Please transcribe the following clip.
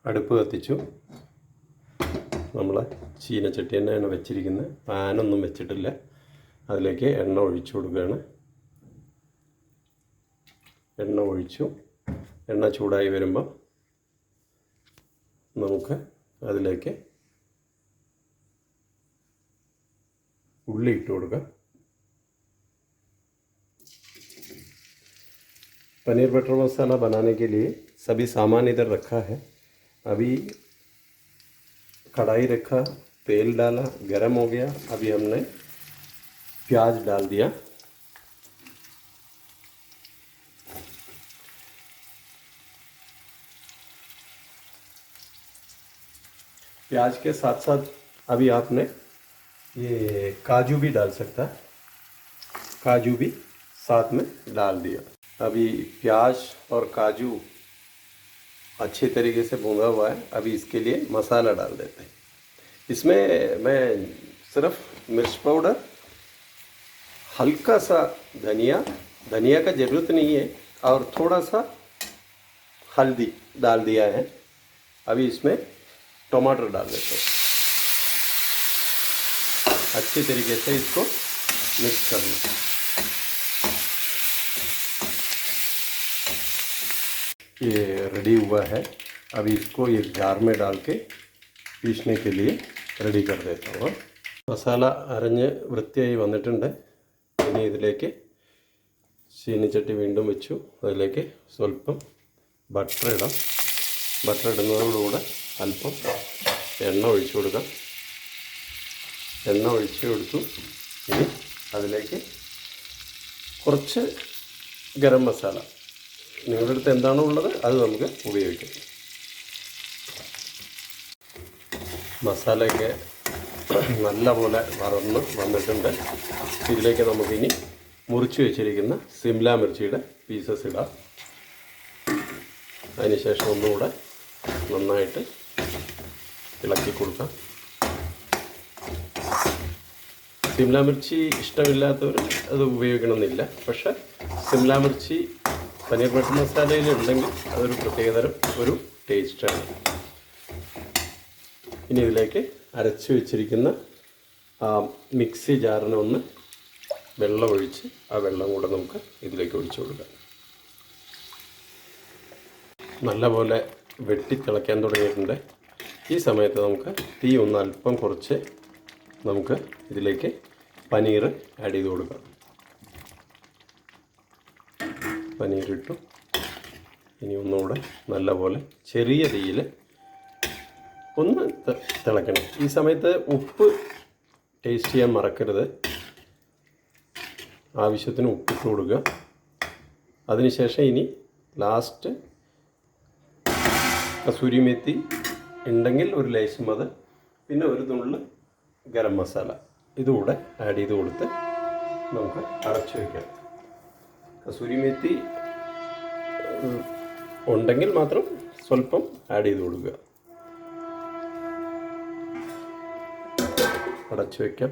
അടുപ്പ് കത്തിച്ചു. നമ്മൾ ചീനച്ചട്ടി തന്നെയാണ് വെച്ചിരിക്കുന്നത്, പാനൊന്നും വെച്ചിട്ടില്ല. അതിലേക്ക് എണ്ണ ഒഴിച്ചു കൊടുക്കുകയാണ്. എണ്ണ ഒഴിച്ചു. എണ്ണ ചൂടായി വരുമ്പോൾ നമുക്ക് അതിലേക്ക് ഉള്ളി ഇട്ട് കൊടുക്കാം. पनीर बटर मसाला बनाने के लिए सभी सामान इधर रखा है. अभी कढ़ाई रखा, तेल डाला, गरम हो गया. अभी हमने प्याज डाल दिया. प्याज के साथ साथ अभी आपने ये काजू भी डाल सकता है. काजू भी साथ में डाल दिया. अभी प्याज और काजू अच्छे तरीके से भुना हुआ है. अभी इसके लिए मसाला डाल देते हैं. इसमें मैं सिर्फ मिर्च पाउडर, हल्का सा धनिया का ज़रूरत नहीं है, और थोड़ा सा हल्दी डाल दिया है. अभी इसमें टमाटर डाल देते हैं. अच्छी तरीके से इसको मिक्स कर लें. ये रेडी हुआ है. अभी इसको एक जार में डाल के पीसने के लिए रेडी कर देता हूँ. मसाला അരഞ്ഞ് വൃത്തിയായി വന്നിട്ടുണ്ട്. ഇനി ഇതിലേക്ക് ചീനിച്ചട്ടി വീണ്ടും വെച്ചു. അതിലേക്ക് സ്വല്പം ബട്ടർ ഇടാം. ബട്ടർ ഇടുന്നതോടുകൂടെ അല്പം എണ്ണ ഒഴിച്ചു കൊടുക്കാം. എണ്ണ ഒഴിച്ചു കൊടുത്തു. ഇനി അതിലേക്ക് കുറച്ച് ഗരം മസാല, നിങ്ങളുടെ അടുത്ത് എന്താണോ ഉള്ളത് അത് നമുക്ക് ഉപയോഗിക്കാം. മസാലയൊക്കെ നല്ലപോലെ വന്നിട്ടുണ്ട്. ഇതിലേക്ക് നമുക്കിനി മുറിച്ച് വെച്ചിരിക്കുന്ന സിംല മിർച്ചിയുടെ പീസസ് ഇടാം. അതിനുശേഷം ഒന്നുകൂടെ നന്നായിട്ട് ഇളക്കി കൊടുക്കാം. സിംല മിർച്ചി ഇഷ്ടമില്ലാത്തവർ അത് ഉപയോഗിക്കണമെന്നില്ല. പക്ഷേ സിംല മിർച്ചി പനീർ ബട്ടർ മസാലയിൽ ഉണ്ടെങ്കിൽ അതൊരു പ്രത്യേകതരം ഒരു ടേസ്റ്റാണ്. ഇനി ഇതിലേക്ക് അരച്ച് വെച്ചിരിക്കുന്ന മിക്സി ജാറിന് ഒന്ന് വെള്ളമൊഴിച്ച് ആ വെള്ളം കൂടെ നമുക്ക് ഇതിലേക്ക് ഒഴിച്ചു കൊടുക്കാം. നല്ലപോലെ വെട്ടിത്തിളയ്ക്കാൻ തുടങ്ങിയിട്ടുണ്ട്. ഈ സമയത്ത് നമുക്ക് തീ ഒന്ന് അല്പം കുറച്ച് നമുക്ക് ഇതിലേക്ക് പനീർ ആഡ് ചെയ്ത് കൊടുക്കാം. പനീറിട്ടു. ഇനി ഒന്നുകൂടെ നല്ലപോലെ ചെറിയ തീയിൽ ഒന്ന് തിളയ്ക്കണം. ഈ സമയത്ത് ഉപ്പ് ടേസ്റ്റ് ചെയ്യാൻ മറക്കരുത്. ആവശ്യത്തിന് ഉപ്പിട്ട് കൊടുക്കുക. അതിനുശേഷം ഇനി ലാസ്റ്റ് കസൂരി മെത്തി ഉണ്ടെങ്കിൽ ഒരു ലേശം അത്, പിന്നെ ഒരു നുള്ള് ഗരം മസാല ഇതുകൂടെ ആഡ് ചെയ്ത് കൊടുത്ത് നമുക്ക് അടച്ചു വയ്ക്കാം. കസൂരി മെത്തി ഉണ്ടെങ്കിൽ മാത്രം സ്വല്പം ആഡ് ചെയ്ത് കൊടുക്കുക. അടച്ചു വയ്ക്കാം.